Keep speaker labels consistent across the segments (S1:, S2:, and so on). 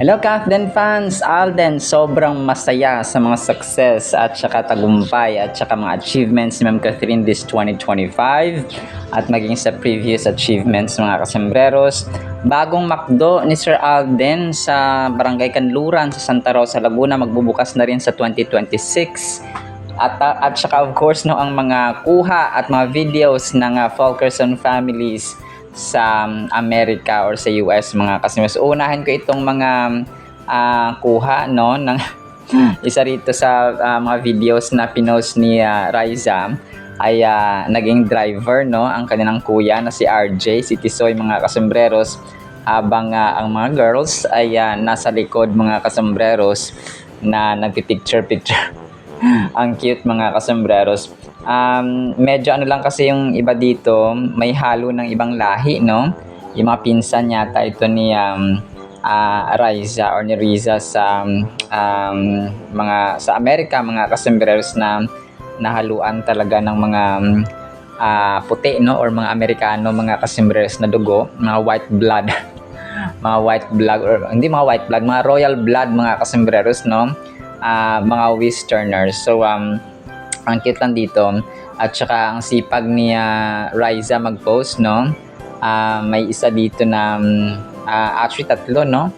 S1: Hello Captain fans! Alden, sobrang masaya sa mga success at saka tagumpay at saka mga achievements ni Ma'am Catherine this 2025 at maging sa previous achievements mga kasembreros. Bagong McDo ni Sir Alden sa Barangay Kanluran sa Santa Rosa, Laguna magbubukas na rin sa 2026. At saka of course no, ang mga kuha at mga videos ng Fulkerson families sa Amerika or sa US mga kasama. So, unahin ko itong mga kuha no ng isa rito sa mga videos na pinost ni Raisa ay naging driver no ang kanilang kuya na si RJ, si Tisoy mga kasembreros, habang ang mga girls ay nasa likod mga kasembreros na nagpi-picture. Ang cute mga kasembreros. Medyo ano lang kasi yung iba dito, may halo ng ibang lahi, no? Yung mga pinsan yata ito ni Raisa or ni Riza sa mga sa Amerika, mga kasembreros na nahaluan talaga ng mga puti, no? Or mga Amerikano, mga kasembreros na dugo, mga white blood. Mga white blood, or hindi mga white blood, mga royal blood, mga kasembreros, no? Mga Westerners. So, ang cute lang dito. At saka ang sipag ni Raisa mag-post, no? May isa dito na, actually tatlo, no?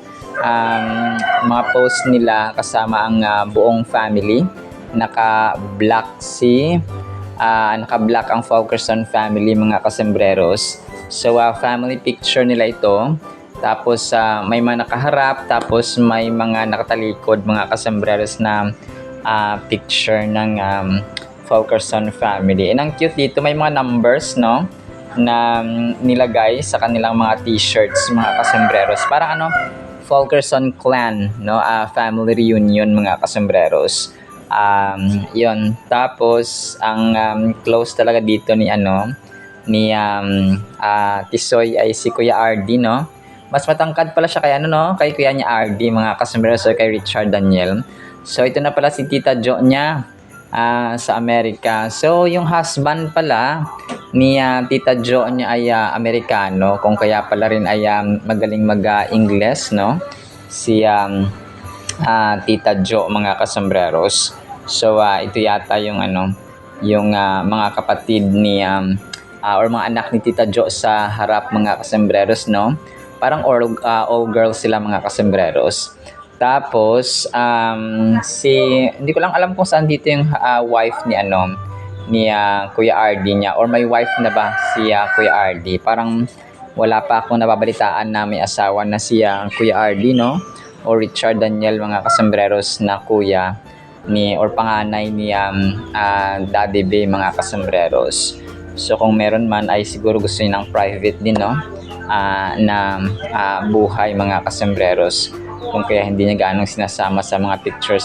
S1: Mga post nila kasama ang buong family. Naka-black naka-black ang Fulkerson family, mga kasembreros. So, family picture nila ito. Tapos may mga nakaharap, tapos may mga nakatalikod, mga kasembreros na picture ng Fulkerson family. And ang cute dito, may mga numbers, no, na nilagay sa kanilang mga t-shirts, mga kasembreros. Parang ano, Fulkerson clan, no, family reunion, mga kasembreros. Yun. Tapos ang close talaga dito ni Tisoy ay si Kuya RD, no. Mas matangkad pala siya kay kay kuya niya RD, mga kasembreros, or kay Richard Daniel. So ito na pala si Tita Jo niya sa Amerika. So yung husband pala ni Tita Jo niya ay Amerikano, kung kaya pala rin ay magaling mag-Ingles, no? Si Tita Jo, mga kasembreros. So ito yata yung yung mga kapatid ni or mga anak ni Tita Jo sa harap, mga kasembreros, no? Parang all girls sila, mga kasembreros. Tapos hindi ko lang alam kung saan dito yung wife ni Kuya RD niya, or may wife na ba si Kuya RD. Parang wala pa akong nababalitaan na may asawa na si Kuya RD, no? O Richard Daniel, mga kasembreros, na kuya ni or panganay ni Daddy B, mga kasembreros. So kung meron man ay siguro gusto niya ng private din, no? Na buhay, mga kasembreros, kung kaya hindi niya gaano sinasama sa mga pictures,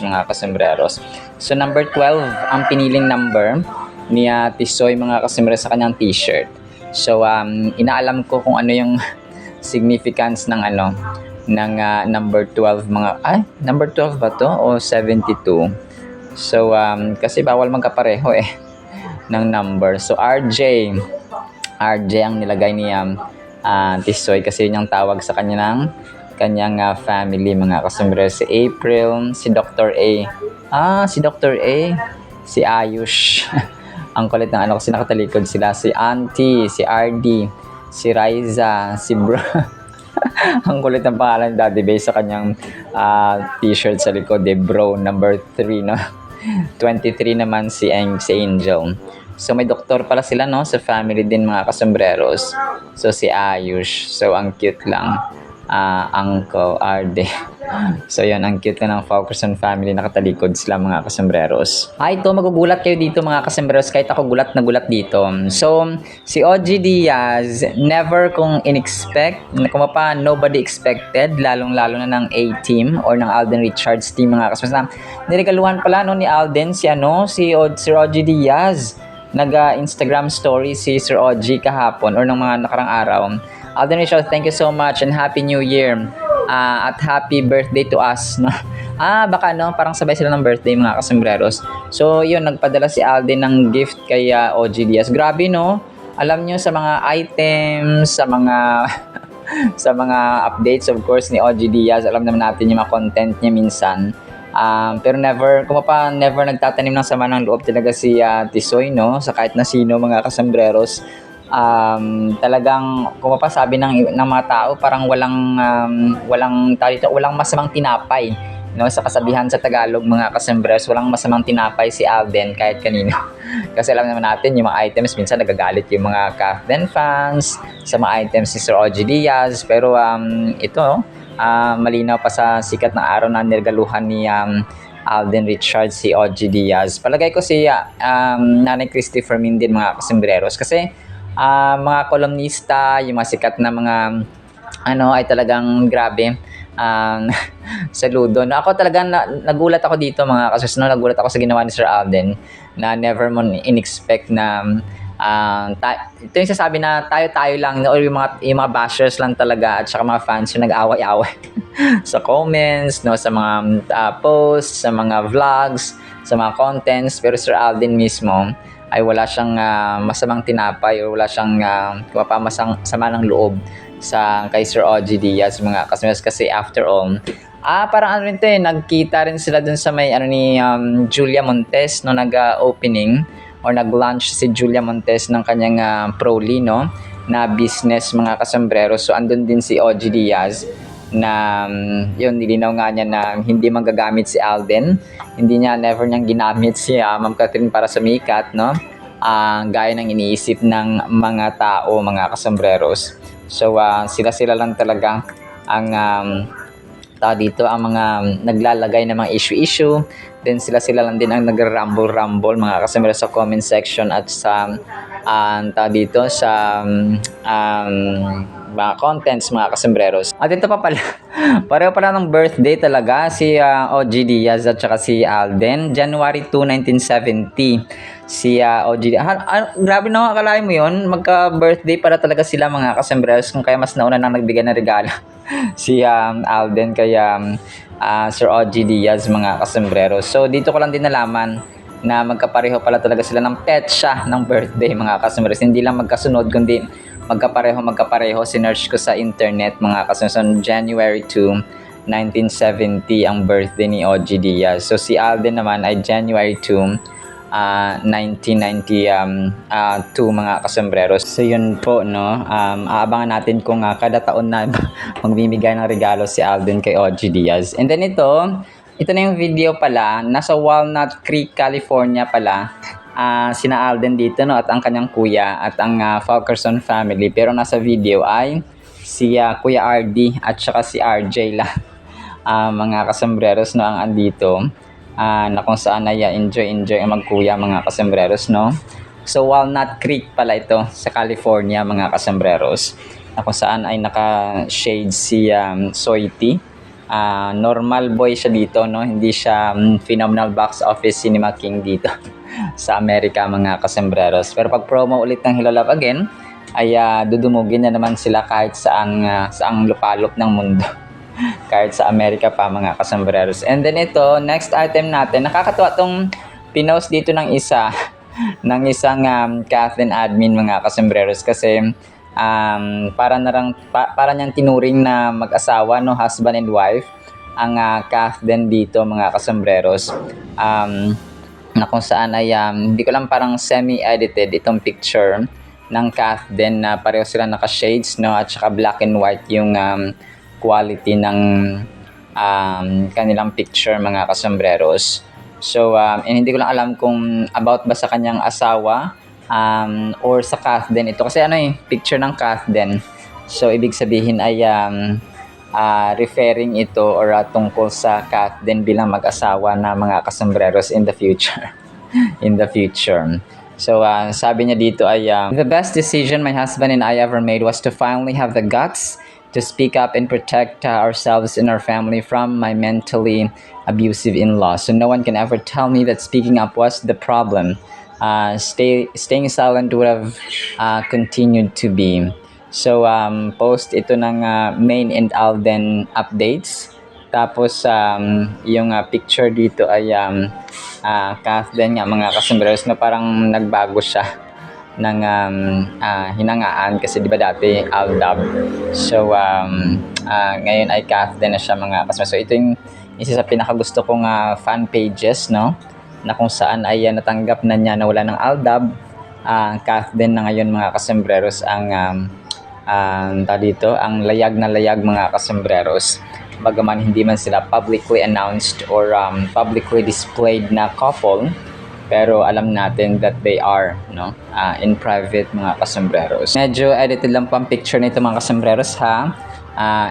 S1: mga kasembreros. So number 12 ang piniling number ni Tisoy, mga kasembreros, sa kanyang t-shirt. So inaalam ko kung ano yung significance ng number 12, number 12 ba to o 72? So kasi bawal magkapareho ng number. So RJ ang nilagay ni Tisoy kasi yun yung tawag sa kanyang family, mga kasembreros. Si April, si Dr. A. Si Dr. A, si Ayush. Ang kulit ng kasi nakatalikod sila. Si Auntie, si RD, si Raisa, si Bro. Ang kulit ng pangalan ni Daddy Bay sa kanyang t-shirt sa likod, Bro, number 3, no? 23 naman si Angel. So may doktor pala sila, no, sa family din, mga kasembreros. So si Ayush. So ang cute lang. Uncle RD. So yun, ang cute na ng Fulkerson family, nakatalikod sila, mga kasembreros. Ito, magugulat kayo dito, mga kasembreros, kahit ako gulat na gulat dito. So si OG Diaz, never kung nobody expected, lalong-lalo na ng A-team or ng Alden Richards team, mga kasembreros. Niregaluhan pala no ni Alden si Sir OG Diaz. Nag-Instagram story si Sir OG kahapon or ng mga nakarang araw. Alden Richards, thank you so much and Happy New Year. At happy birthday to us, no? Baka parang sabay sila ng birthday, mga kasembreros. So yun, nagpadala si Alden ng gift kay OG Diaz. Grabe, no? Alam nyo, sa mga items, sa mga sa mga updates of course ni OG Diaz. Alam naman natin yung mga content niya minsan. Pero never nagtatanim ng sama ng loob talaga si Tisoy, no? Sa kahit na sino mga kasambreros. Talagang sabi ng mga tao parang walang masamang tinapay, no? Sa kasabihan sa Tagalog mga kasambreros, walang masamang tinapay si Alden kahit kanino. Kasi alam naman natin yung mga items minsan nagagalit yung mga Kafden fans sa mga items ni Sir OG Diaz, pero ito malinaw pa sa sikat ng araw na niregaluhan ni Alden Richards si OG Diaz. Palagay ko si Nanay Christy Fermin din mga kasambreros, kasi mga kolumnista, yung mga sikat na mga ay talagang grabe. Saludo. No, ako talaga nagulat ako dito mga kasus, nagulat ako sa ginawa ni Sir Alden na never mo in-expect na ito yung sasabi na tayo lang, or yung mga bashers lang talaga at saka mga fans yung nag-away-away sa comments, no, sa mga posts, sa mga vlogs, sa mga contents, pero Sir Alden mismo ay wala siyang masamang tinapay o wala siyang sama ng loob kay Sir OG Diaz mga kasamaras, kasi after all parang rin to nagkita rin sila dun sa may ni Julia Montes, no, nag-opening or nag-launch si Julia Montes ng kanyang Proli, no, na business mga kasambreros. So andun din si OG Diaz na yun, nilinaw nga niya na hindi magagamit si Alden, never niyang ginamit si Ma'am Catherine para sumikat, no, gaya ng iniisip ng mga tao mga kasambreros. So sila lang talaga ang dito ang mga naglalagay ng mga issue, then sila lang din ang nagra-rumble mga kasambreros sa comment section at sa dito sa mga contents mga kasambreros. At ito pa pala, pareho pala ng birthday talaga si OG Diaz at saka si Alden. January 2, 1970 si OG Diaz. Grabe na, akalain mo yun, magka-birthday para talaga sila mga kasambreros, kung kaya mas nauna nang nagbigay ng regalo si Alden kaya Sir OG Diaz mga kasambreros. So dito ko lang din nalaman na magkapareho pala talaga sila ng petsa ng birthday mga kasambreros. Hindi lang magkasunod kundi magkapareho. Sinearch ko sa internet mga kasambreros. So, January 2, 1970 ang birthday ni OG Diaz. So si Alden naman ay January 2, 1992 mga kasambreros. So yun po, no, aabangan natin kung kada taon na magbibigay ng regalo si Alden kay OG Diaz. And then ito na yung video pala, nasa Walnut Creek, California pala sina Alden dito, no, at ang kanyang kuya at ang Falkerson family, pero nasa video ay si Kuya RD at saka si RJ lang mga kasambreros, no, ang andito. Na kung saan ay enjoy ang magkuya mga kasambreros, no. So Walnut Creek pala ito sa California mga kasambreros, na kung saan ay naka-shade si Soiti. Normal boy siya dito, no, hindi siya phenomenal box office cinema king dito sa Amerika mga kasambreros. Pero pag promo ulit ng Hello Love Again ay dudumugin na naman sila kahit saang lupalop ng mundo. Kahit sa Amerika pa mga kasambreros. And then ito, next item natin, nakakatuwa tong pinost dito ng isang Kathleen admin mga kasambreros, kasi para niyang tinuring na mag-asawa, no, husband and wife ang Kathleen dito mga kasambreros, na kung saan ay hindi ko lang, parang semi-edited itong picture ng Kathleen na pareho sila naka-shades, no, at saka black and white yung quality ng kanilang picture mga kasambreros. So hindi ko lang alam kung about ba sa kanyang asawa or sa Kathleen ito, kasi picture ng Kathleen. So ibig sabihin ay referring ito or tungkol sa Kathleen bilang mag-asawa na mga kasambreros in the future. So sabi niya dito ay the best decision my husband and I ever made was to finally have the guts to speak up and protect ourselves and our family from my mentally abusive in-law. So no one can ever tell me that speaking up was the problem. Staying silent would have continued to be. So post ito ng Main and Alden updates. Tapos yung picture dito ay Kathleen nga mga kasambreros, na parang nagbago siya. hinangaan kasi di ba dati Aldab. So ngayon ay Kathleen na siya mga kasama. So ito yung isa sa pinakagusto kong fan pages, no, na kung saan ay natanggap na niya na wala ng Aldab. Kathleen na ngayon mga kasembreros ang dito ang layag na layag mga kasembreros. Bagaman hindi man sila publicly announced or publicly displayed na couple, pero alam natin that they are, no, in private mga kasembreros. Medyo edited lang po ang picture nito mga kasembreros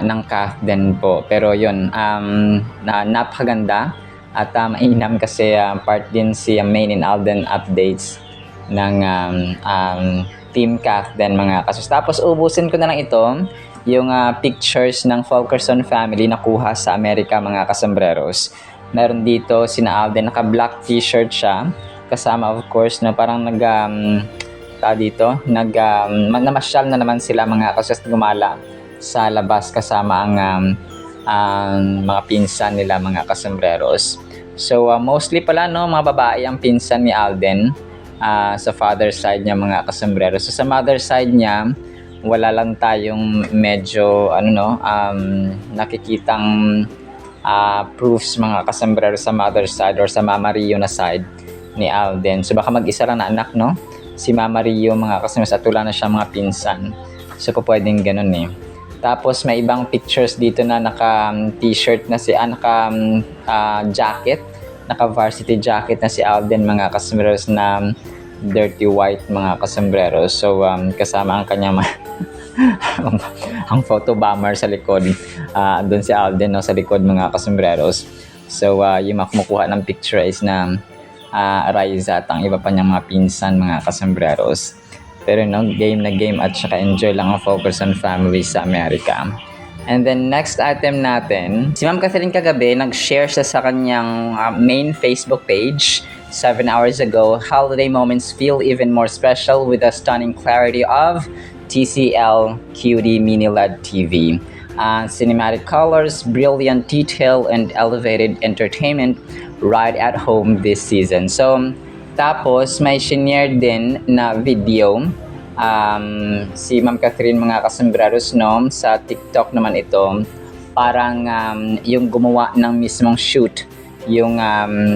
S1: ng Kathleen po. Pero yun, napakaganda at mainam kasi part din si Main and Alden updates ng Team Kathleen mga kasus. Tapos ubusin ko na lang ito, yung pictures ng Fulkerson family na kuha sa Amerika mga kasembreros. Meron dito sina Alden, naka-black t-shirt siya. Kasama of course na parang namasyal na naman sila mga kasus, gumala sa labas kasama ang mga pinsan nila mga kasembreros. So mostly pala, no, mga babae ang pinsan ni Alden sa father side niya mga kasembreros. So sa mother side niya, wala lang tayong medyo nakikitang proofs mga kasembreros sa mother side or sa Mama Rio na side ni Alden. So baka mag-isa lang na anak, no, si Mama Rio mga kasembreros, at wala na siya mga pinsan. So pwedeng ganun eh. Tapos may ibang pictures dito na naka-t-shirt na si jacket, naka-varsity jacket na si Alden mga kasembreros na dirty white mga kasembreros. So kasama ang kanyang ang photo bomber sa likod. Doon si Alden, no, sa likod mga kasembreros. So yung kumukuha ng picture is na Raiza at ang iba pa niyang mga pinsan mga kasembreros. Pero no, game na game at saka enjoy lang ang Fulkerson family sa Amerika. And then next item natin, si Ma'am Kathleen kagabi nag-share siya sa kanyang main Facebook page 7 hours ago. Holiday moments feel even more special with the stunning clarity of TCL QD Mini LED TV. Cinematic colors, brilliant detail, and elevated entertainment right at home this season. So tapos may shinare din na video si Ma'am Kathleen mga kasembreros, no, sa TikTok naman ito. Parang yung gumawa ng mismong shoot, yung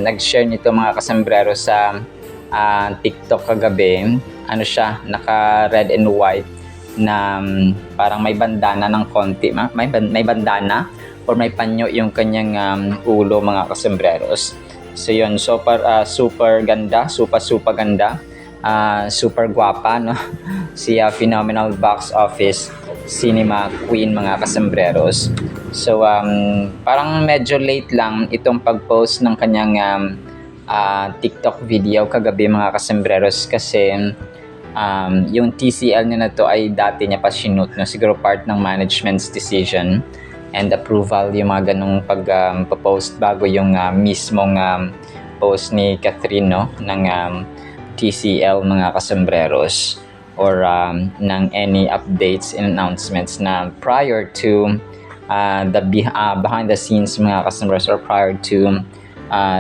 S1: nag-share nito mga kasembreros sa TikTok kagabi. Ano siya, naka red and white na parang may bandana ng konti, may bandana or may panyo yung kanyang ulo mga kasembreros. So yun, super ganda, super ganda, super guwapa, no? Si phenomenal box office cinema queen mga kasembreros. So parang medyo late lang itong pag-post ng kanyang TikTok video kagabi mga kasembreros kasi yung TCL niya na to ay dati niya pa sinut, no? Siguro part ng management's decision and approval yung mga ganong pag-post bago yung mismong post ni Kathleen, no, ng TCL mga kasembreros or ng any updates and announcements na prior to the behind the scenes mga kasembreros or prior to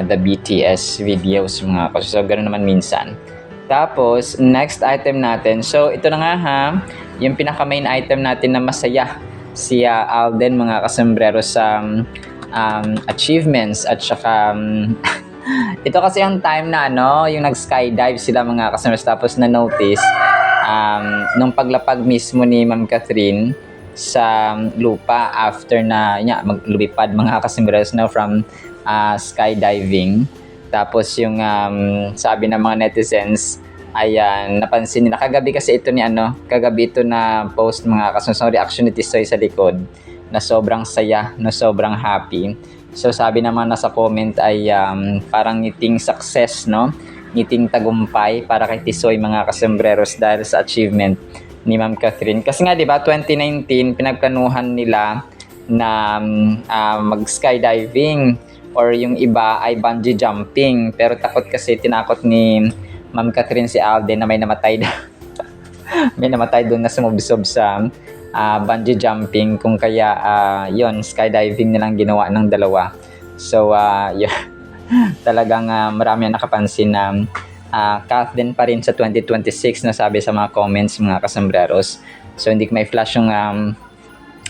S1: the BTS videos mga kasembreros. So ganoon naman minsan. Tapos next item natin, so ito na nga yung pinaka main item natin na masaya si Alden mga kasembreros sa achievements at saka ito kasi yung time na yung nag-skydive sila mga kasembreros. Tapos na-notice nung paglapag mismo ni Ma'am Kathleen sa lupa after na maglupad mga kasembreros from skydiving. Tapos yung sabi ng mga netizens, ayan, napansin nila kagabi kasi ito kagabi ito na post mga kasembreros, reaction ni Tisoy sa likod na sobrang saya, na sobrang happy. So sabi naman nasa comment ay parang ngiting success, no? Ngiting tagumpay para kay Tisoy mga kasembreros dahil sa achievement ni Ma'am Kathleen. Kasi nga 'di ba 2019 pinagplanuhan nila na mag-skydiving or yung iba ay bungee jumping, pero tinakot ni Ma'am Kathleen si Alden na may namatay may namatay doon na sumubsob sa bungee jumping, kung kaya yon skydiving nilang ginawa ng dalawa. So yun, talagang marami ang nakapansin na Kath din pa rin sa 2026 na sabi sa mga comments mga kasambreros. So hindi ko may flash yung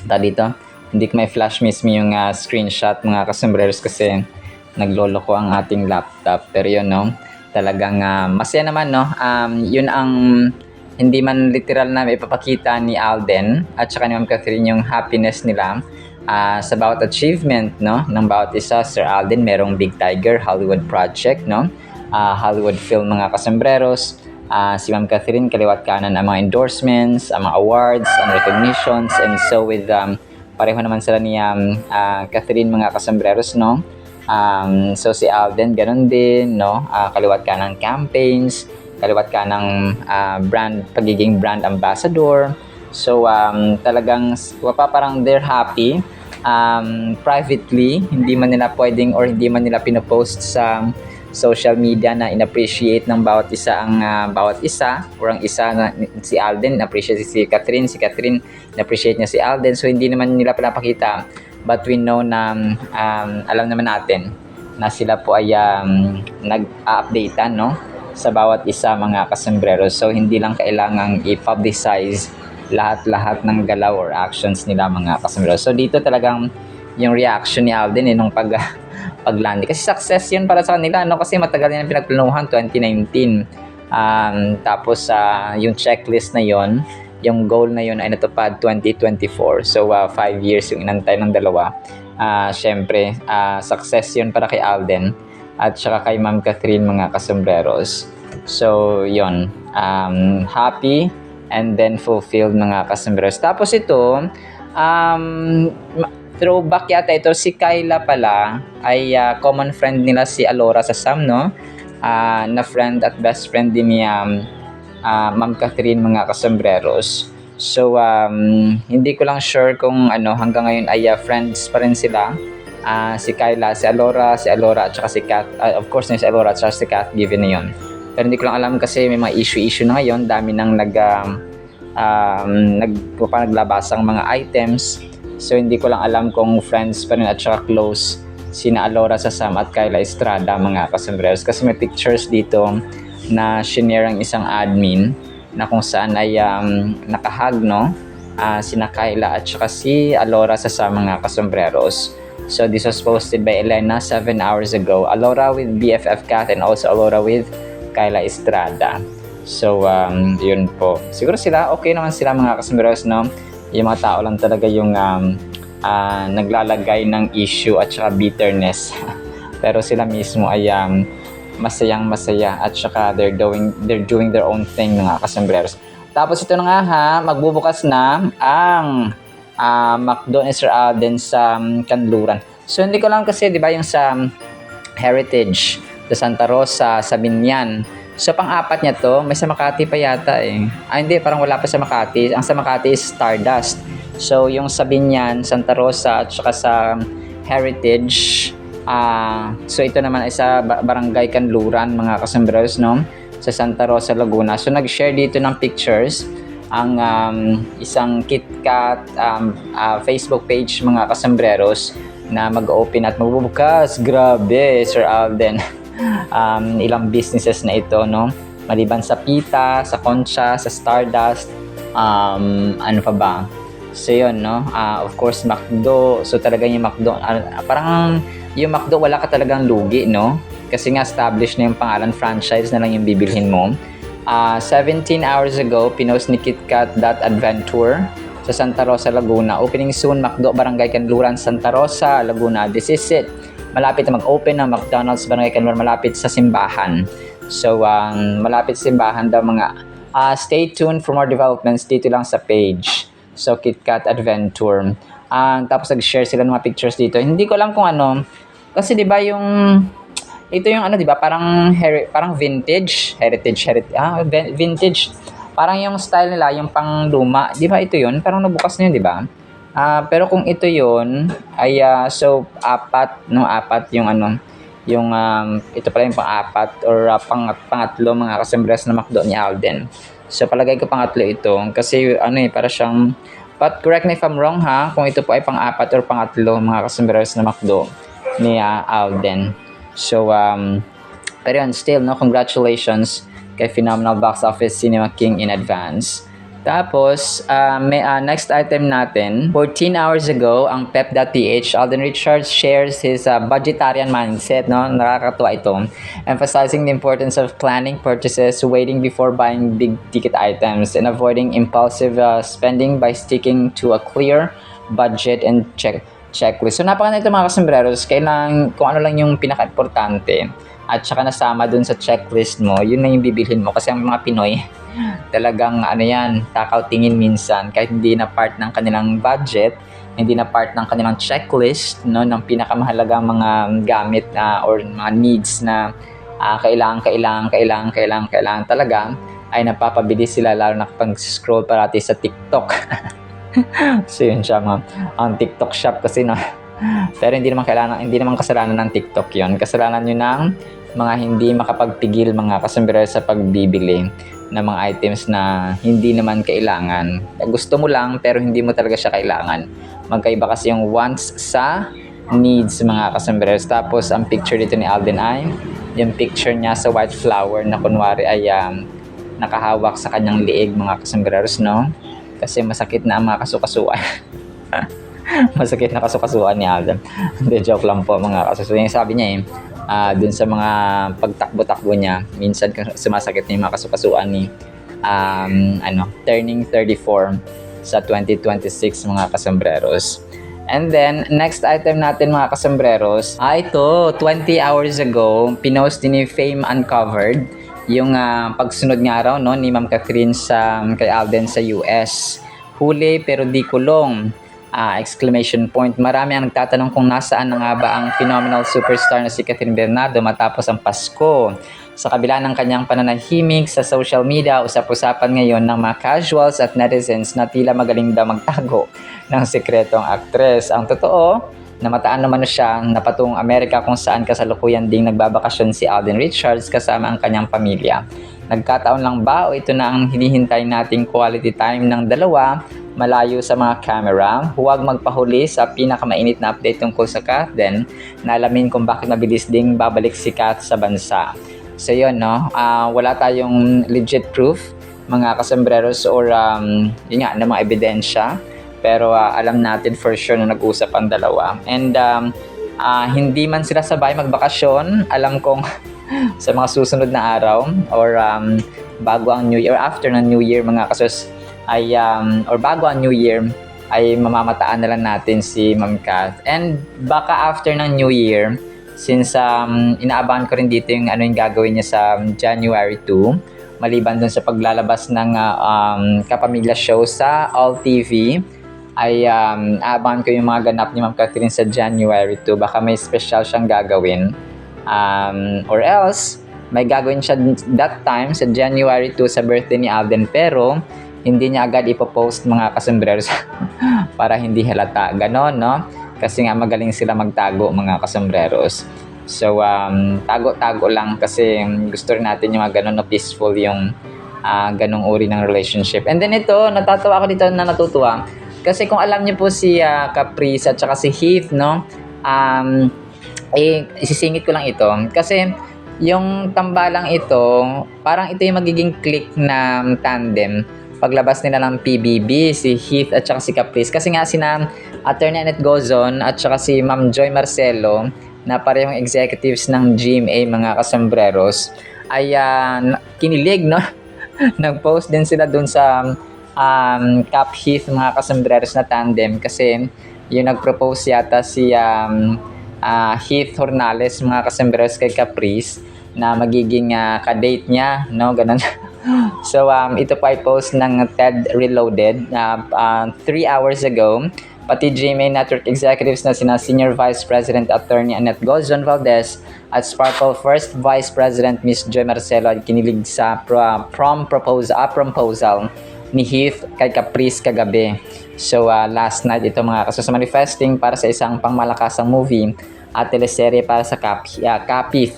S1: dito. Hindi ko may flash mismo yung screenshot mga kasambreros kasi naglolo ko ang ating laptop. Pero yun no, talagang masaya naman no. Yun ang hindi man literal na ipapakita ni Alden at saka ni Ma'am Catherine yung happiness nila sa bawat achievement no ng bawat isa. Sir Alden merong Big Tiger Hollywood project no, Hollywood film mga kasambreros. Si Ma'am Catherine kaliwat kanan ang mga endorsements, ang mga awards, ang recognitions, and so with pareho naman sila ni Catherine mga kasambreros no. So si Alden ganun din no, kaliwat kanan campaigns, kaliwat kanang pagiging brand ambassador. So talagang parang they're happy privately, hindi man nila pwedeng or hindi man nila pinopost sa social media na inappreciate ng bawat isa ang bawat isa, or ang isa na si Alden appreciate si Catherine appreciate niya si Alden. So hindi naman nila pinapakita, but we know na alam naman natin na sila po ay nag-updatean no sa bawat isa mga kasambreros. So hindi lang kailangang i-publicize lahat-lahat ng galaw or actions nila mga kasambreros. So dito talagang yung reaction ni Alden nung paglanding. Kasi success yun para sa kanila, no? Kasi matagal na pinagplanuhan, 2019. Tapos yung checklist na yon, yung goal na yon ay natupad 2024. So 5 years yung inantay ng dalawa. Syempre, success yun para kay Alden at saka kay Ma'am Catherine mga kasambreros. So yon, happy and then fulfilled mga kasambreros. Tapos ito, throwback yata ito, si Kyla pala ay common friend nila si Alora sa Sam no, na friend at best friend din ni Ma'am Catherine mga kasambreros. So hindi ko lang sure kung hanggang ngayon ay friends pa rin sila, si Kyla, si Alora at saka si Kath, of course si Alora at saka si Kath given na yun. Pero hindi ko lang alam kasi may mga issue na ngayon, dami nang naglabasang mga items. So hindi ko lang alam kung friends pa rin at saka close sina Alora sa Sam at Kyla Estrada mga kasambreros. Kasi may pictures dito na shinare ang isang admin na kung saan ay nakahag no, sina Kyla at saka si Alora sa Sam mga kasambreros. So this was posted by Elena 7 hours ago. Alora with BFF Kath and also Alora with Kyla Estrada. So yun po. Siguro sila okay naman sila mga kasambreros no. Yung mga tao lang talaga yung naglalagay ng issue at saka bitterness. Pero sila mismo ay masayang masaya at saka they're doing their own thing mga kasambreros. Tapos ito na nga magbubukas na ang McDo ni Sir Alden sa Kanluran. So hindi ko lang kasi 'di ba yung sa Heritage sa Santa Rosa sa Binyan. So pang-apat niya to, may sa Makati pa yata eh. Hindi, parang wala pa sa Makati. Ang sa Makati is Stardust. So yung sa Binyan, Santa Rosa at saka sa Heritage, so ito naman ay sa Barangay Kanluran mga kasambreros no, sa Santa Rosa, Laguna. So nag-share dito ng pictures ang isang KitKat Facebook page mga kasambreros na mag-open at magbubukas. Grabe, Sir Alden. Ilang businesses na ito no, maliban sa Pita, sa Concha, sa Stardust, ano pa ba, so yun no, of course McDo. So talaga yung McDo, parang yung McDo wala ka talagang lugi no, kasi nga established na yung pangalan, franchise na lang yung bibilhin mo. 17 hours ago pinost ni KitKat that adventure sa Santa Rosa, Laguna. Opening soon, McDo Barangay Kanluran, Santa Rosa, Laguna. This is it. Malapit na mag-open ng McDonald's Barangay Kanluran, malapit sa simbahan. So, malapit sa simbahan daw mga. Stay tuned for more developments dito lang sa page. So, KitKat Adventure. Tapos nag-share sila ng mga pictures dito. Hindi ko alam kung ano. Kasi 'di ba yung ito yung 'di ba parang vintage, vintage. Parang yung style nila, yung pang luma. 'Di ba ito 'yun? Parang nabukas na 'yun, 'di ba? Pero kung ito yun, ay so apat yung yung ito pala yung pang-apat or pangatlo mga kasambreros na McDo ni Alden. So palagay ko pangatlo ito kasi para siyang, but correct me if I'm wrong kung ito po ay pang-apat or pangatlo mga kasambreros na McDo ni Alden. So Pero yun, still, no, congratulations kay Phenomenal Box Office Cinema King in advance. Tapos, next item natin, 14 hours ago, ang pep.ph, Alden Richards shares his budgetarian mindset, no? Nakakatuwa ito. Emphasizing the importance of planning purchases, waiting before buying big-ticket items, and avoiding impulsive spending by sticking to a clear budget and checklist. So, napakaganda ito mga kasambreros. Kailangan, kung ano lang yung pinaka-importante at saka nasama dun sa checklist mo, yun na yung bibilhin mo. Kasi ang mga Pinoy, talagang ano yan, takaw tingin minsan kahit hindi na part ng kanilang budget, hindi na part ng kanilang checklist, no, ng pinakamahalagang mga gamit or mga needs na kailangan talaga, ay napapabili sila, lalo na kapag scroll parati sa TikTok. So yun siya, ang TikTok shop kasi, no. Pero hindi naman kasalanan ng TikTok yon. Kasalanan yun ng mga hindi makapagpigil mga kasambero sa pagbibili ng mga items na hindi naman kailangan. Gusto mo lang pero hindi mo talaga siya kailangan. Magkaiba kasi yung wants sa needs mga kasambreros. Tapos ang picture dito ni Alden ay yung picture niya sa white flower na kunwari ay nakahawak sa kanyang liig mga kasambreros, no? Kasi masakit na ang mga kasukasuan. Masakit na kasukasuan ni Alden. Hindi, joke lang po mga kasukasuan. Sabi niya dun sa mga pagtakbo-takbo niya, minsan sumasakit na yung mga kasukasuan ni turning 34 sa 2026 mga kasambreros. And then, next item natin mga kasambreros, ito, 20 hours ago, pinost din ni Fame Uncovered yung pagsunod nga raw, no, ni Ma'am Catherine kay Alden sa US. Huli pero di kulong. Exclamation point. Marami ang nagtatanong kung nasaan na nga ba ang phenomenal superstar na si Catherine Bernardo matapos ang Pasko. Sa kabila ng kanyang pananahimik sa social media, usap-usapan ngayon ng mga casuals at netizens na tila magaling daw magtago ng sekretong aktres. Ang totoo, namataan naman siya na patungong Amerika kung saan kasalukuyan ding nagbabakasyon si Alden Richards kasama ang kanyang pamilya. Nagkataon lang ba o ito na ang hinihintay nating quality time ng dalawa malayo sa mga camera? Huwag magpahuli sa pinakamainit na update tungkol sa Kath din na alamin kung bakit mabilis ding babalik si Kath sa bansa. So yun, no? Wala tayong legit proof mga kasambreros or yun nga, na mga ebidensya. Pero alam natin for sure na nag-usap ang dalawa. And hindi man sila sabay magbakasyon, alam kong sa mga susunod na araw or bago ang New Year, or after ng New Year mga kasos, ay or bago ang New Year ay mamamataan na lang natin si Ma'am Kath. And baka after ng New Year, since inaabangan ko rin dito yung yung gagawin niya sa January 2, maliban dun sa paglalabas ng Kapamilya show sa All TV, ay aabangan ko yung mga ganap ni Ma'am Catherine sa January 2. Baka may special siyang gagawin, or else may gagawin siya that time sa January 2 sa birthday ni Alden, pero hindi niya agad ipopost mga kasambreros para hindi halata. Ganon, no? Kasi nga magaling sila magtago mga kasambreros. So, tago-tago lang kasi gusto rin natin yung ganon na peaceful yung ganong uri ng relationship. And then ito, natatawa ako dito na natutuwa. Kasi kung alam niyo po si Caprice at saka si Heath, no? Isisingit ko lang ito. Kasi yung tambalang ito, parang ito yung magiging click na tandem paglabas nila ng PBB, si Heath at saka si Caprice. Kasi nga sina Attorney Annette Gozon at saka si Ma'am Joy Marcelo na parehong executives ng GMA mga kasambreros ay kinilig, no? Nag-post din sila dun sa Cap Heath mga kasambreros na tandem kasi yung nag-propose yata si Heath Hornales mga kasambreros kay Caprice na magiging ka-date niya, no? Ganun. So, ito pa ay post ng TED Reloaded 3 hours ago. Pati GMA Network executives na sina Senior Vice President Attorney Annette Gozon Valdez at Sparkle First Vice President Miss Joy Marcelo ay kinilig sa proposal ni Heath kay Caprice kagabi. So, last night ito mga kaso sa manifesting para sa isang pangmalakasang movie at teleserye para sa Kapith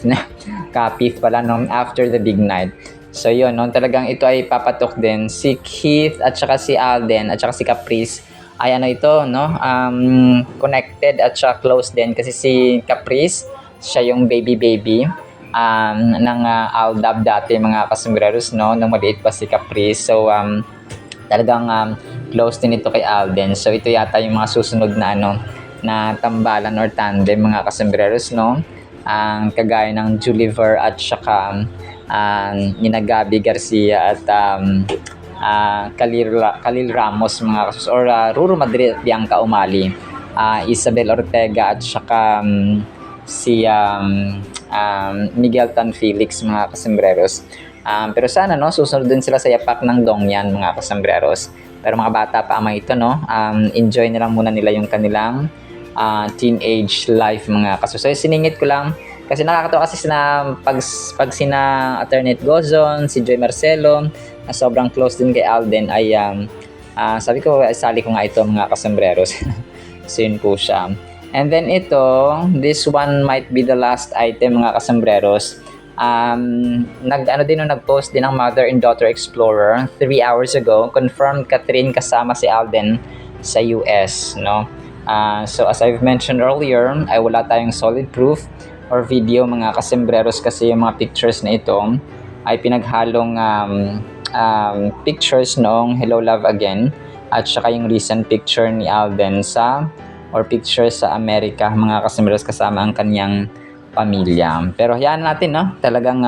S1: pala nung After the Big Night. So yun, no, talagang ito ay papatok din. Si Heath at saka si Alden at saka si Caprice ay no, connected at saka close din kasi si Caprice, siya yung baby ng Aldab dati mga kasombrerers, no? Nung maliit pa si Caprice. So, talagang close din ito kay Alden. So, ito yata yung mga susunod na na tambalan or tandem mga kasombrerers, no? Ang kagaya ng Juliver at saka Nina Gabi Garcia at Khalil Ramos mga kasos, or Ruru Madrid at Bianca Umali, Isabel Ortega at saka si Miguel Tan Felix mga kasembreros. Pero sana susunod din sila sa yapak ng Dongyan mga kasembreros. Pero mga bata pa ama ito, enjoy na lang muna nila yung kanilang teenage life mga kasos. So siningit ko lang kasi nakakatawa kasi pag sina Attorney Gozon, si Joy Marcelo, na sobrang close din kay Alden, ay sabi ko, sali ko nga ito mga kasembreros. So yun po siya. And then this one might be the last item mga kasembreros. Nag-post din ng Mother and Daughter Explorer 3 hours ago. Confirmed Catherine kasama si Alden sa US, no? So as I've mentioned earlier, ay wala tayong solid proof or video mga kasembreros kasi yung mga pictures na ito ay pinaghalong pictures noong Hello Love Again at saka yung recent picture ni Alden picture sa Amerika mga kasembreros kasama ang kanyang pamilya. Pero hayaan natin, talagang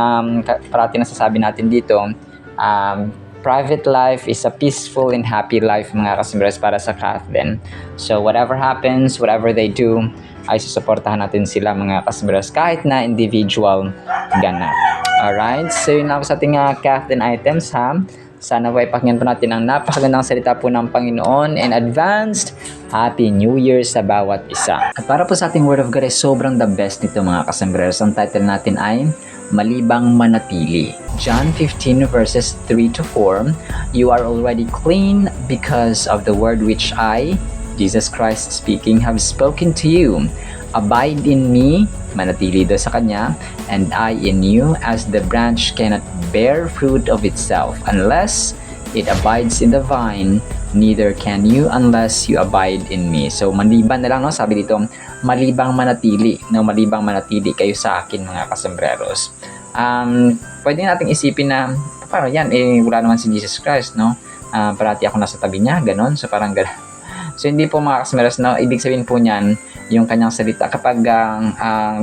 S1: parati nasasabi natin dito, private life is a peaceful and happy life mga kasembreros para sa Kathleen. So whatever happens, whatever they do, ay susuportahan natin sila mga kasembreros kahit na individual ganap. Alright, so yun lang sa ating Kathleen items ha. Sana po ipakinggan po natin ang napakagandang salita po ng Panginoon and advanced Happy New Year sa bawat isa. At para po sa ating Word of God ay sobrang the best nito mga kasembreros. Ang title natin ay Malibang Manatili. John 15 verses 3 to 4. You are already clean because of the word which I, Jesus Christ speaking, have spoken to you. Abide in me, manatili daw sa Kanya, and I in you, as the branch cannot bear fruit of itself unless it abides in the vine, neither can you unless you abide in me. So, maliban na lang, sabi dito, malibang manatili, malibang manatili kayo sa akin mga kasembreros. Pwede nating isipin na, parang yan, wala naman si Jesus Christ, parati ako nasa tabi niya, ganon, so parang ganon. So, hindi po mga kasembreros, ibig sabihin po niyan, yung kanyang salita, kapag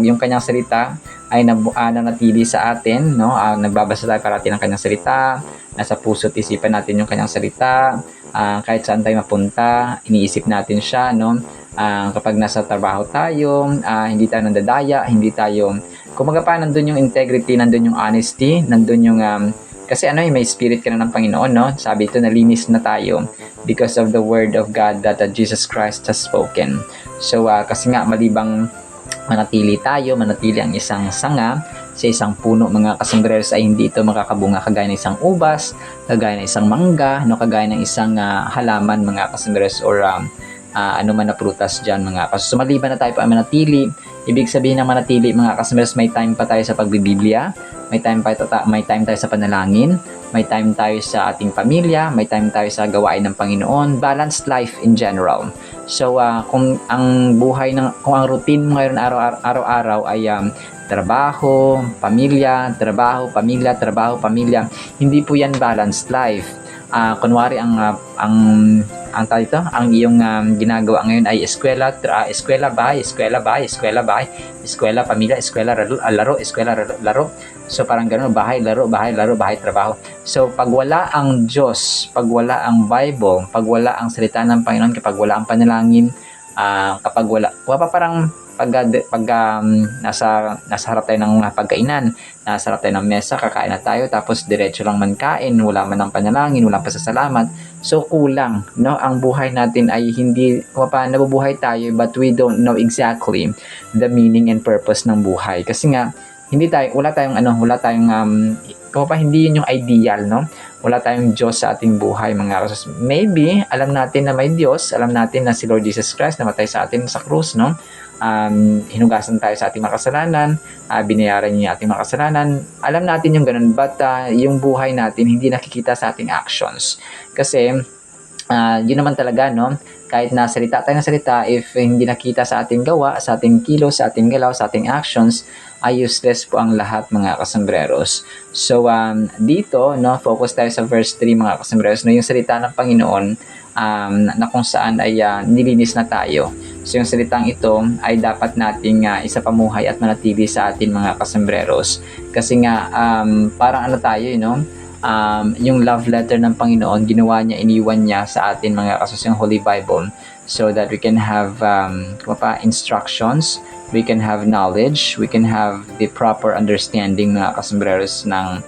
S1: yung kanyang salita ay nanatili sa atin, nagbabasa tayo parati ng kanyang salita, nasa puso at isipan natin yung kanyang salita, kahit saan tayo mapunta, iniisip natin siya, kapag nasa trabaho tayo, hindi tayo nandadaya, hindi tayo, kumaga pa, nandun yung integrity, nandun yung honesty, nandun yung, kasi may spirit ka na ng Panginoon, sabi ito, nalinis na tayo because of the word of God that Jesus Christ has spoken. So, kasi nga, malibang manatili tayo, manatili ang isang sanga sa isang puno mga kasembreros ay hindi ito makakabunga kagaya ng isang ubas, kagaya ng isang mangga, kagaya ng isang halaman mga kasembreros or ano man na prutas dyan mga kasembreros. So, maliban na tayo pa manatili, ibig sabihin ng manatili mga kasembreros, may time pa tayo sa pagbibiblia, may time tayo sa panalangin, may time tayo sa ating pamilya, may time tayo sa gawain ng Panginoon, balanced life in general. So, kung ang routine mo ngayon araw-araw ay trabaho, pamilya, hindi po yan balanced life. Kunwari ang iyong ginagawa ngayon ay eskwela, bahay, pamilya, eskwela, laro. So parang gano'n, bahay, laro, trabaho. So pag wala ang Diyos, pag wala ang Bible, pag wala ang salita ng Panginoon, kapag wala ang panalangin, kapag wala parang nasa harap tayo ng pagkainan, nasa harap tayo ng mesa, kakain na tayo, tapos diretso lang man kain, wala man ang panalangin, walang pasasalamat. So kulang, ang buhay natin ay hindi, nabubuhay tayo but we don't know exactly the meaning and purpose ng buhay. Kasi nga, wala tayong hindi yun yung ideal, wala tayong Diyos sa ating buhay mga kasos. Maybe, alam natin na may Diyos, alam natin na si Lord Jesus Christ namatay sa atin sa krus, hinugasan tayo sa ating makasalanan, binayaran niya yung ating makasalanan, alam natin yung ganun, but yung buhay natin hindi nakikita sa ating actions. Kasi yun naman talaga, no? Kahit na salita tayo ng salita, if hindi nakita sa ating gawa, sa ating kilos, sa ating galaw, sa ating actions, ay useless po ang lahat, mga kasambreros. So, dito, no, focus tayo sa verse 3, mga kasambreros, no, yung salita ng Panginoon, na kung saan ay nilinis na tayo. So, yung salitang ito ay dapat nating isapamuhay at manatili sa atin, mga kasambreros. Kasi nga, parang ano tayo, no? Yung love letter ng Panginoon, ginawa niya, iniwan niya sa atin, mga kasus, yung Holy Bible, so that we can have instructions, we can have knowledge, we can have the proper understanding, mga kasambreros, ng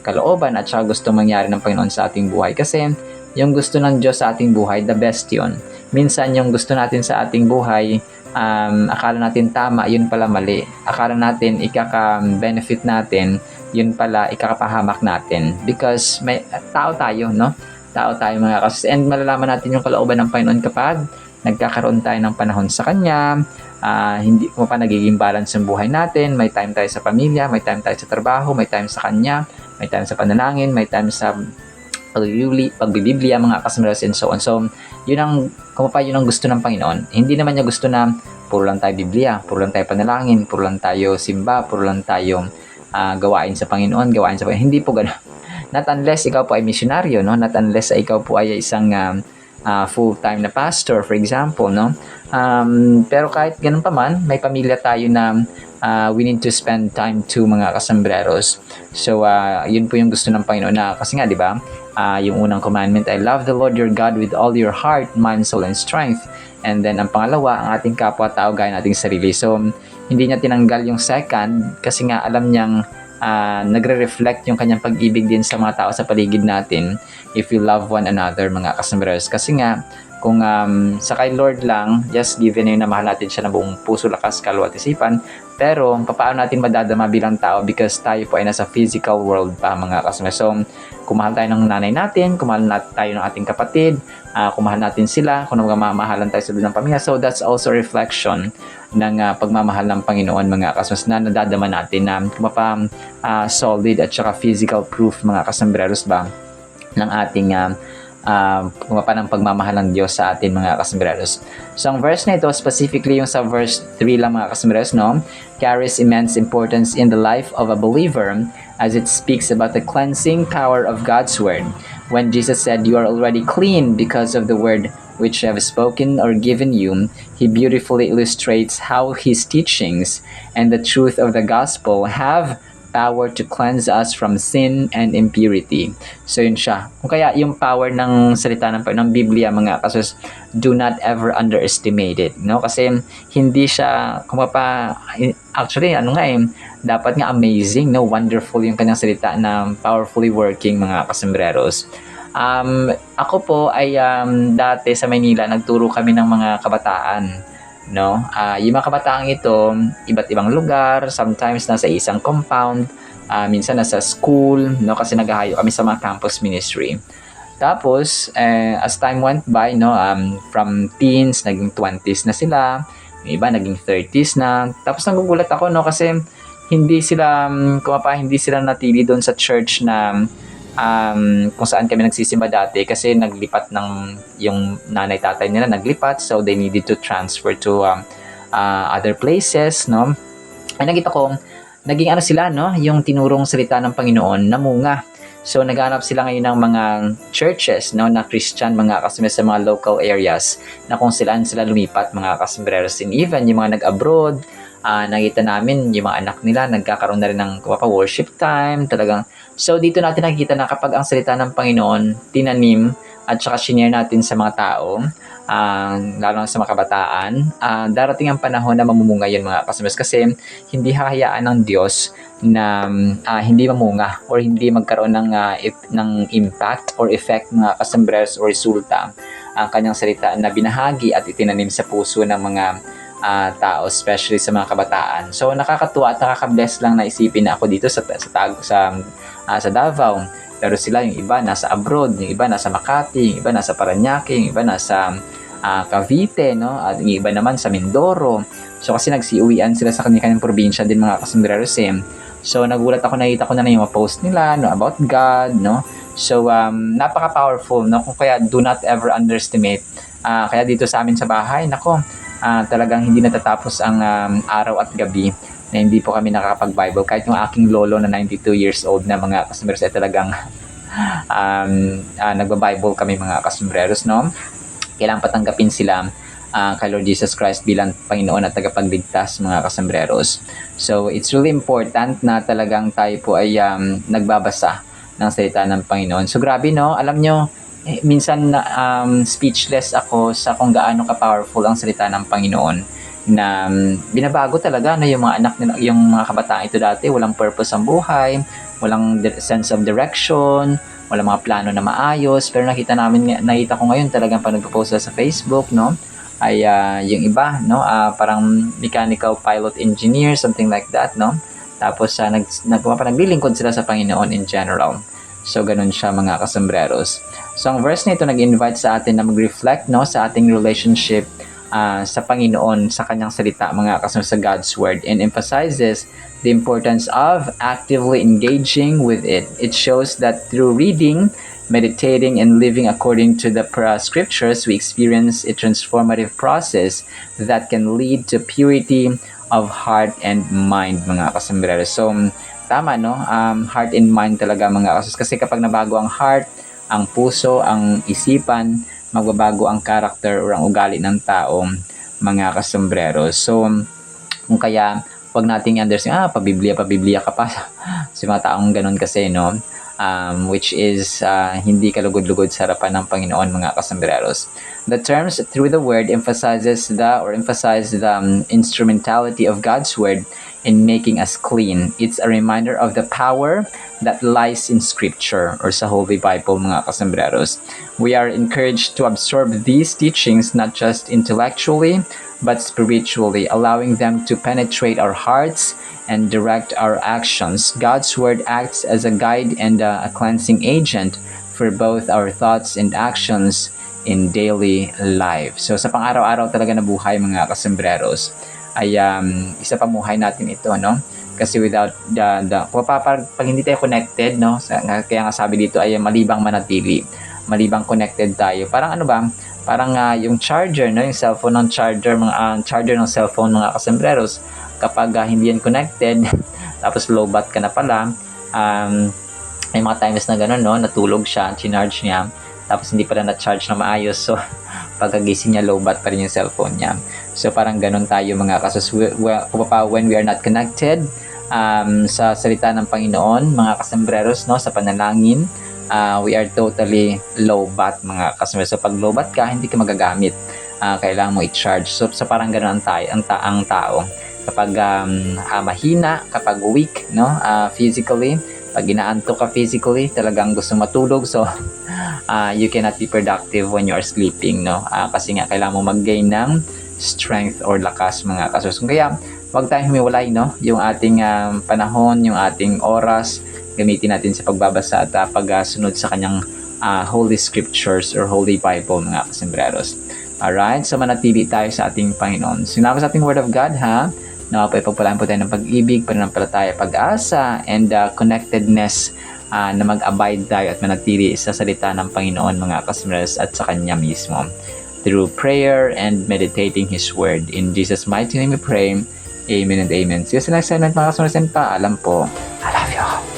S1: kalooban at saka gusto mangyari ng Panginoon sa ating buhay. Kasi yung gusto ng Diyos sa ating buhay, the best yun. Minsan yung gusto natin sa ating buhay, akala natin tama, yun pala mali. Akala natin ikaka-benefit natin, yun pala ikakapahamak natin. Because may tao tayo, no? Tao tayo, mga kasus. And malalaman natin yung kalooban ng Panginoon kapag nagkakaroon tayo ng panahon sa Kanya, hindi mo pa nagiging balance ang buhay natin, may time tayo sa pamilya, may time tayo sa trabaho, may time sa Kanya, may time sa panalangin, may time sa pagbibiblia, mga kasambreros, and so on. So, yun ang gusto ng Panginoon. Hindi naman niya gusto na puro lang tayo Biblia, puro lang tayo panalangin, puro lang tayo simba, puro lang tayo gawain sa Panginoon. Hindi po gano'n. Not unless ikaw po ay misyonaryo, no? Not unless ikaw po ay isang full-time na pastor, for example, no? Pero kahit ganun pa man, may pamilya tayo na we need to spend time to, mga kasambreros. So, yun po yung gusto ng Panginoon na, kasi nga, di ba, yung unang commandment ay love the Lord your God with all your heart, mind, soul, and strength. And then, ang pangalawa, ang ating kapwa-tao gaya nating sarili. So, hindi niya tinanggal yung second kasi nga alam niyang nagre-reflect yung kanyang pag-ibig din sa mga tao sa paligid natin if we love one another, mga kasambreros. Kasi nga, kung sa kay Lord lang, just given na mahal natin siya na buong puso, lakas, kalwa at isipan, pero paano natin madadama bilang tao because tayo po ay nasa physical world pa, mga kasambreros. So, kung mahal tayo ng nanay natin, kung mahal tayo ng ating kapatid, kung mahal natin sila, kung magmamahalan tayo sa loob ng pamilya, so that's also reflection ng pagmamahal ng Panginoon, mga kasambreros, na nadadama natin na solid at saka physical proof, mga kasambreros ba, ng ating ng pagmamahal ng Diyos sa atin, mga kasambreros. So, ang verse na ito, specifically yung sa verse 3 lang, mga kasambreros, no, carries immense importance in the life of a believer as it speaks about the cleansing power of God's Word. When Jesus said, "You are already clean because of the Word which I have spoken or given you," He beautifully illustrates how His teachings and the truth of the gospel have power to cleanse us from sin and impurity. So, yun siya. Kung kaya yung power ng salita ng Biblia, mga kasus, do not ever underestimate it, no? Kasi hindi siya actually dapat nga amazing, no, wonderful yung kanyang salita na powerfully working, mga kasambreros. Ako po ay dati sa Maynila nagturo kami ng mga kabataan, no? Yung mga kabataang ito, iba't ibang lugar, sometimes nasa isang compound, minsan nasa school, no, kasi naghahayo kami sa mga campus ministry. Tapos as time went by, no, from teens naging 20s na sila, yung iba naging 30s na. Tapos nagugulat ako, no, kasi hindi sila natili doon sa church na kung saan kami nagsisimba dati kasi naglipat yung nanay tatay nila naglipat, so they needed to transfer to other places, no. Ay nakita ko naging sila, no, yung tinurong salita ng Panginoon namunga. So naghanap sila ngayon ng mga churches, no, na Christian, mga kasambreros, sa mga local areas na kung saan sila lumipat, mga kasambreros. And even yung mga nag-abroad, nakita namin yung mga anak nila nagkakaroon na rin ng worship time talagang. So dito natin nakikita na kapag ang salita ng Panginoon tinanim at saka shinare natin sa mga tao, lalo na sa mga kabataan, darating ang panahon na mamumunga yun, mga kasambreros, kasi hindi hahayaan ng Diyos na hindi mamunga or hindi magkaroon ng impact or effect, mga kasambreros, or resulta ang kanyang salita na binahagi at itinanim sa puso ng mga tao, especially sa mga kabataan. So nakakatuwa at nakaka-bless lang na isipin na ako dito sa Davao, pero sila yung iba nasa abroad, yung iba nasa Makati, yung iba nasa Parañaque, yung iba nasa Cavite, no, at yung iba naman sa Mindoro. So kasi nagsiuwian sila sa kanilang probinsya din, mga kasambreros. So nagulat ako, nakita ko na yung mga post nila, no, about God, no. So, napaka-powerful, no? Kung kaya, do not ever underestimate. Kaya dito sa amin sa bahay, nako, talagang hindi natatapos ang araw at gabi na hindi po kami nakakapag-Bible. Kahit yung aking lolo na 92 years old na mga kasombrero ay talagang nagba-Bible kami mga kasombrero, no? Kailangan patanggapin sila kay Lord Jesus Christ bilang Panginoon at tagapagligtas mga kasambreros. So, it's really important na talagang tayo po ay nagbabasa ng salita ng Panginoon. So, grabe, no? Alam nyo, minsan speechless ako sa kung gaano ka-powerful ang salita ng Panginoon na binabago talaga na yung mga anak nila, yung mga kabataan ito dati, walang purpose ang buhay, walang sense of direction, walang mga plano na maayos, pero nakita ko ngayon talagang pag nagpo-post sa Facebook, no? Ay yung iba, no, parang mechanical pilot engineer, something like that, no? Tapos naglilingkod sila sa Panginoon in general. So ganun siya mga kasambreros. So ang verse nito nag-invite sa atin na mag-reflect, no, sa ating relationship sa Panginoon, sa kanyang salita mga kasambreros, sa God's word, and emphasizes the importance of actively engaging with it. It shows that through reading, meditating, and living according to the scriptures, we experience a transformative process that can lead to purity of heart and mind, mga kasambreros. So, tama, no? Heart and mind talaga, mga kasus. Kasi kapag nabago ang heart, ang puso, ang isipan, magbabago ang character or ang ugali ng tao, mga kasambreros. So, kung kaya, wag nating understand, pabiblia ka pa. Si mga taong ganun kasi, no? Which is hindi kalugod-lugod sa harapan ng Panginoon, mga kasambreros. The terms through the word emphasize the instrumentality of God's word in making us clean. It's a reminder of the power that lies in Scripture or sa Holy Bible, mga kasambreros. We are encouraged to absorb these teachings not just intellectually but spiritually, allowing them to penetrate our hearts and direct our actions. God's word acts as a guide and a cleansing agent for both our thoughts and actions in daily life. So sa pang-araw-araw talaga na buhay, mga kasambreros, ay isa pamuhay natin ito, no? Kasi without pag hindi tayo connected, no? Kaya nga sabi dito ay malibang manatili. Malibang connected tayo. Parang ano ba? Parang yung charger, no? Yung cellphone ng charger, charger ng cellphone, mga kasambreros, kapag hindi yan connected, tapos low bat ka na pala, may mga times na gano'n, no? Natulog siya, chinarge niya, tapos hindi pala na-charge na maayos. So, pagkagising niya, low bat pa rin yung cellphone niya. So, parang gano'n tayo, mga kasus. When we are not connected sa salita ng Panginoon, mga kasambreros, no? Sa panalangin, we are totally low bat, mga kasambreros. So, pag low bat ka, hindi ka magagamit. Kailangan mo i-charge. So, parang gano'n ang tao. Kapag mahina, kapag weak, no, physically, pag inaantok ka physically, talagang gusto matulog, so you cannot be productive when you are sleeping, no, kasi nga kailangan mo mag-gain ng strength or lakas, mga kasus. Kaya wag tayong humiwalay, no, yung ating panahon, yung ating oras, gamitin natin sa pagbabasa at pagsunod sa kanyang Holy Scriptures or Holy Bible, mga kasambreros. Alright, so manatili tayo sa ating Panginoon. Sinabi sa ating Word of God, ha? Pagpapalaan po tayo ng pag-ibig, pananampalataya, pag-asa, and connectedness na mag-abide tayo at manatili sa salita ng Panginoon, mga kasambreros, at sa Kanya mismo. Through prayer and meditating His Word. In Jesus' mighty name we pray. Amen and amen. See you sa next segment, mga kasambreros, and paalam po. I love you.